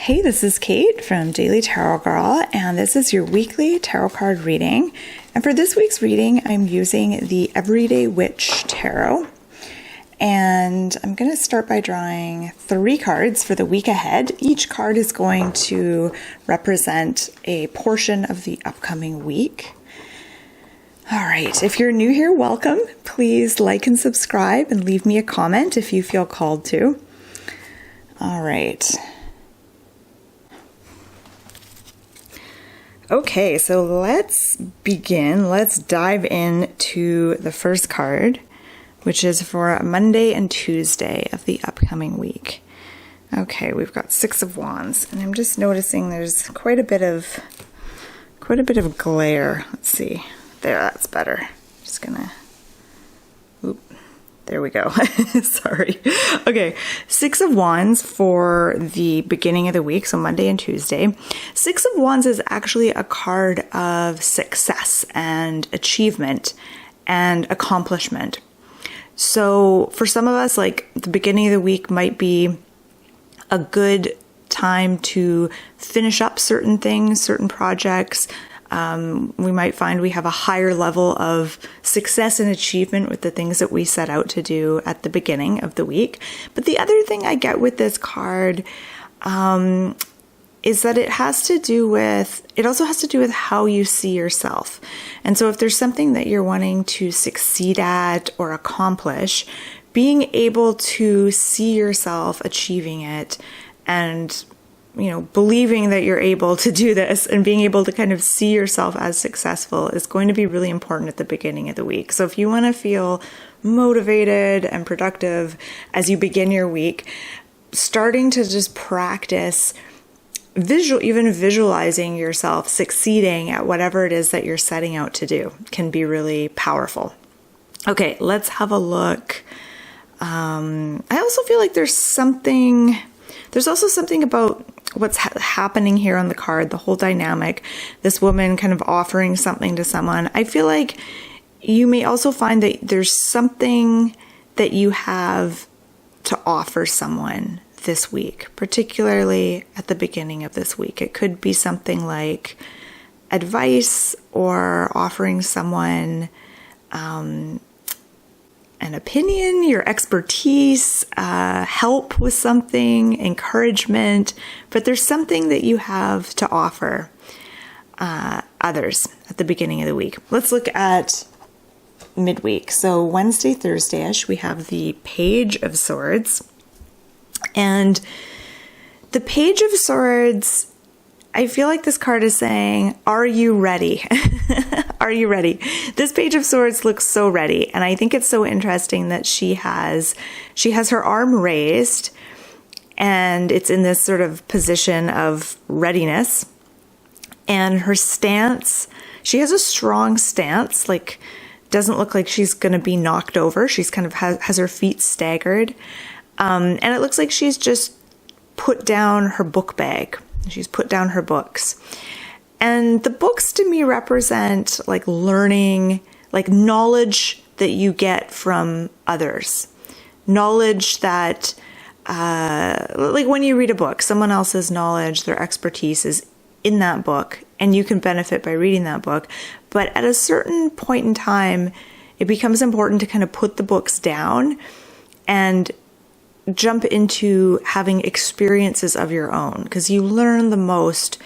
Hey, this is Kate from Daily Tarot Girl, and this is your weekly tarot card reading. And for this week's reading, I'm using the Everyday Witch Tarot. And I'm going to start by drawing 3 cards for the week ahead. Each card is going to represent a portion of the upcoming week. All right, if you're new here, welcome. Please like and subscribe and leave me a comment if you feel called to. All right. Okay, so let's begin. Let's dive into the first card, which is for Monday and Tuesday of the upcoming week. Okay, we've got 6 of Wands, and I'm just noticing there's quite a bit of glare. Let's see. There, that's better. Just gonna, there we go. Sorry. Okay, 6 of Wands for the beginning of the week, so Monday and Tuesday. 6 of Wands is actually a card of success and achievement and accomplishment. So for some of us, like the beginning of the week might be a good time to finish up certain things, certain projects. We might find we have a higher level of success and achievement with the things that we set out to do at the beginning of the week. But the other thing I get with this card is that it also has to do with how you see yourself. And so if there's something that you're wanting to succeed at or accomplish, being able to see yourself achieving it and believing that you're able to do this and being able to kind of see yourself as successful is going to be really important at the beginning of the week. So if you want to feel motivated and productive as you begin your week, starting to just practice even visualizing yourself succeeding at whatever it is that you're setting out to do can be really powerful. Okay, let's have a look. I also feel like there's also something about what's happening here on the card, the whole dynamic, this woman kind of offering something to someone. I feel like you may also find that there's something that you have to offer someone this week, particularly at the beginning of this week. It could be something like advice or offering someone an opinion, your expertise, help with something, encouragement, but there's something that you have to offer others at the beginning of the week. Let's look at midweek. So Wednesday, Thursday-ish, we have the Page of Swords. And the Page of Swords, I feel like this card is saying, are you ready? Are you ready? This Page of Swords looks so ready. And I think it's so interesting that she has her arm raised and it's in this sort of position of readiness. And her stance, she has a strong stance, like doesn't look like she's going to be knocked over. She's kind of has her feet staggered. And it looks like she's just put down her book bag. She's put down her books. And the books to me represent like learning, like knowledge that you get from others. Knowledge that, like when you read a book, someone else's knowledge, their expertise is in that book, and you can benefit by reading that book. But at a certain point in time, it becomes important to kind of put the books down and jump into having experiences of your own, because you learn the most,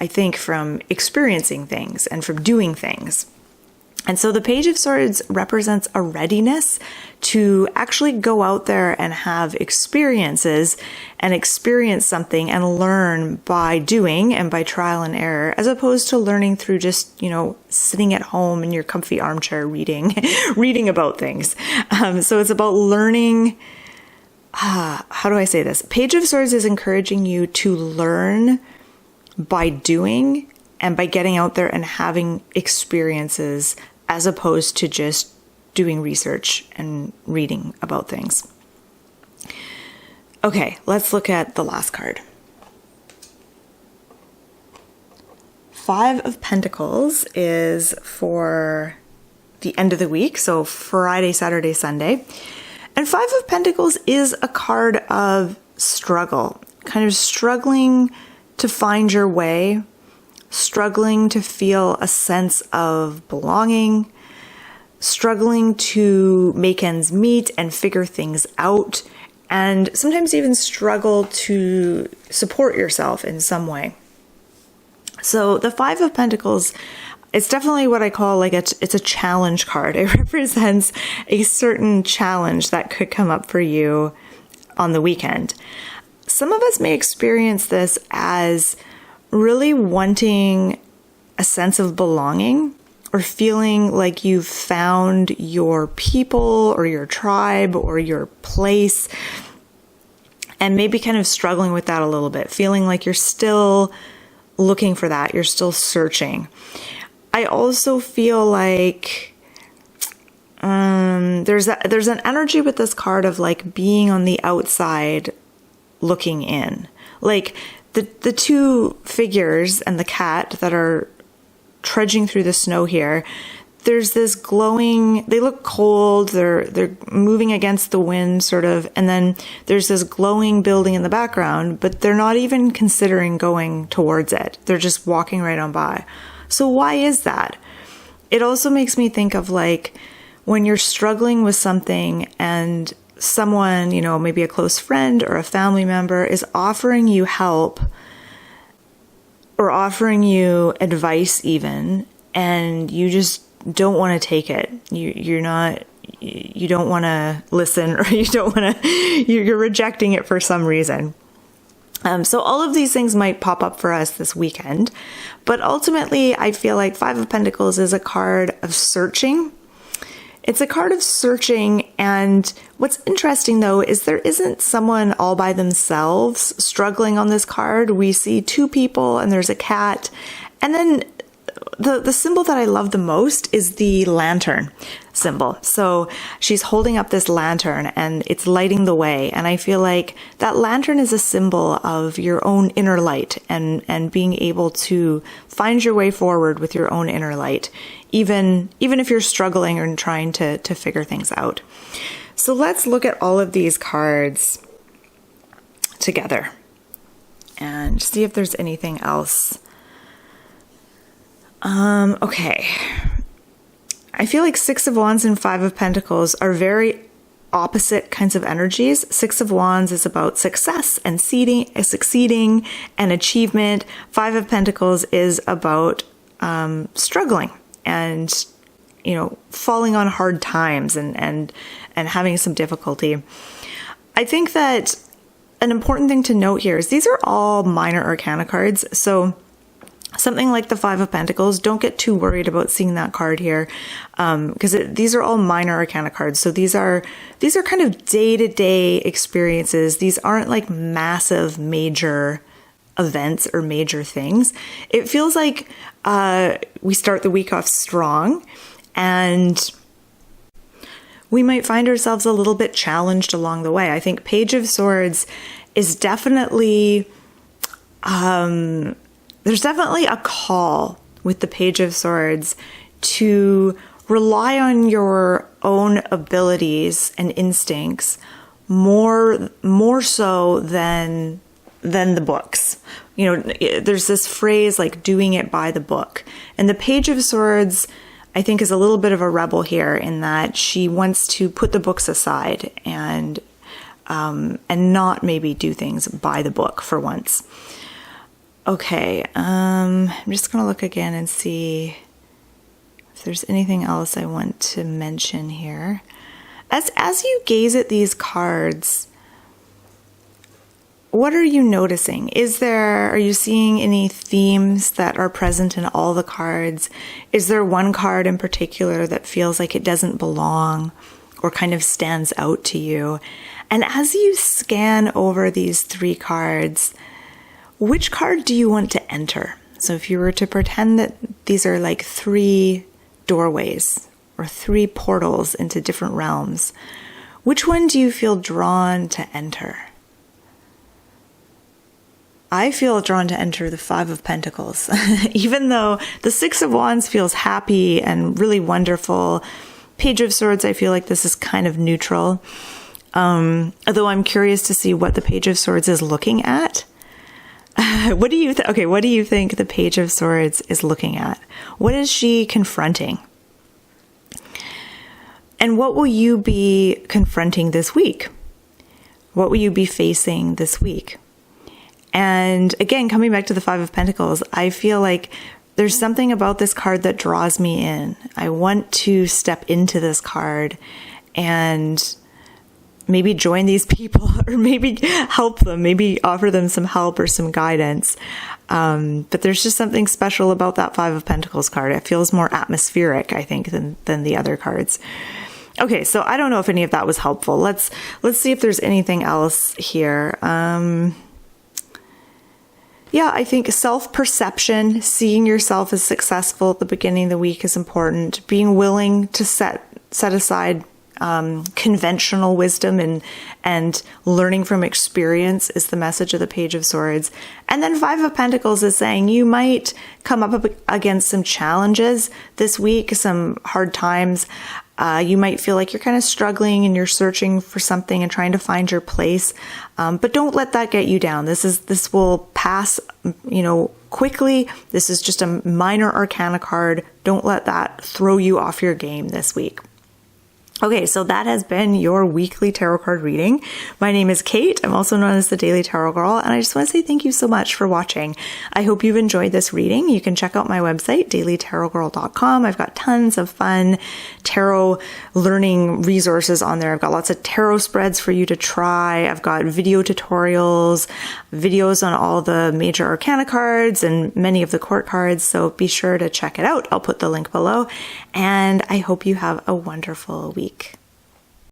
I think, from experiencing things and from doing things. And so the Page of Swords represents a readiness to actually go out there and have experiences and experience something and learn by doing and by trial and error, as opposed to learning through just, sitting at home in your comfy armchair reading about things. So it's about learning. How do I say this? Page of Swords is encouraging you to learn by doing and by getting out there and having experiences, as opposed to just doing research and reading about things. Okay, let's look at the last card. 5 of Pentacles is for the end of the week, so Friday, Saturday, Sunday. And 5 of Pentacles is a card of struggle, kind of struggling to find your way, struggling to feel a sense of belonging, struggling to make ends meet and figure things out, and sometimes even struggle to support yourself in some way. So the Five of Pentacles, it's definitely what I call it's a challenge card. It represents a certain challenge that could come up for you on the weekend. Some of us may experience this as really wanting a sense of belonging or feeling like you've found your people or your tribe or your place, and maybe kind of struggling with that a little bit, feeling like you're still looking for that, you're still searching. I also feel like there's an energy with this card of like being on the outside looking in. Like the two figures and the cat that are trudging through the snow here, there's this glowing, they look cold, they're moving against the wind sort of, and then there's this glowing building in the background, but they're not even considering going towards it. They're just walking right on by. So why is that? It also makes me think of like when you're struggling with something and someone, you know, maybe a close friend or a family member is offering you help or offering you advice even, and you just don't want to take it. You don't want to listen, or you're rejecting it for some reason. So all of these things might pop up for us this weekend, but ultimately I feel like Five of Pentacles is a card of searching. It's a card of searching, and what's interesting though is there isn't someone all by themselves struggling on this card. We see two people and there's a cat, and then the symbol that I love the most is the lantern symbol. So she's holding up this lantern and it's lighting the way. And I feel like that lantern is a symbol of your own inner light and being able to find your way forward with your own inner light, even if you're struggling or trying to figure things out. So let's look at all of these cards together and see if there's anything else. Okay. I feel like Six of Wands and Five of Pentacles are very opposite kinds of energies. Six of Wands is about success and succeeding and achievement. Five of Pentacles is about struggling and, you know, falling on hard times and having some difficulty. I think that an important thing to note here is these are all minor arcana cards. So something like the Five of Pentacles, don't get too worried about seeing that card here, because these are all minor arcana cards. So these are kind of day-to-day experiences. These aren't like massive, major events or major things. It feels like we start the week off strong, and we might find ourselves a little bit challenged along the way. I think Page of Swords is definitely there's definitely a call with the Page of Swords to rely on your own abilities and instincts more so than the books. You know, there's this phrase like doing it by the book. And the Page of Swords, I think, is a little bit of a rebel here in that she wants to put the books aside and not maybe do things by the book for once. Okay, I'm just going to look again and see if there's anything else I want to mention here. As you gaze at these cards, what are you noticing? Are you seeing any themes that are present in all the cards? Is there one card in particular that feels like it doesn't belong or kind of stands out to you? And as you scan over these three cards, which card do you want to enter? So if you were to pretend that these are like three doorways or three portals into different realms, which one do you feel drawn to enter? I feel drawn to enter the Five of Pentacles. Even though the Six of Wands feels happy and really wonderful, Page of Swords, I feel like this is kind of neutral. Although I'm curious to see what the Page of Swords is looking at. What do you think the Page of Swords is looking at? What is she confronting? And what will you be confronting this week? What will you be facing this week? And again, coming back to the Five of Pentacles, I feel like there's something about this card that draws me in. I want to step into this card and maybe join these people, or maybe help them, maybe offer them some help or some guidance. But there's just something special about that Five of Pentacles card. It feels more atmospheric, I think, than the other cards. Okay, so I don't know if any of that was helpful. Let's see if there's anything else here. Yeah, I think self-perception, seeing yourself as successful at the beginning of the week is important. Being willing to set aside conventional wisdom and learning from experience is the message of the Page of Swords. And then Five of Pentacles is saying you might come up against some challenges this week, some hard times. You might feel like you're kind of struggling and you're searching for something and trying to find your place. But don't let that get you down. This will pass, quickly. This is just a minor arcana card. Don't let that throw you off your game this week. Okay, so that has been your weekly tarot card reading. My name is Kate. I'm also known as the Daily Tarot Girl, and I just want to say thank you so much for watching. I hope you've enjoyed this reading. You can check out my website, dailytarotgirl.com. I've got tons of fun tarot learning resources on there. I've got lots of tarot spreads for you to try. I've got video tutorials, videos on all the major arcana cards and many of the court cards, so be sure to check it out. I'll put the link below, and I hope you have a wonderful week.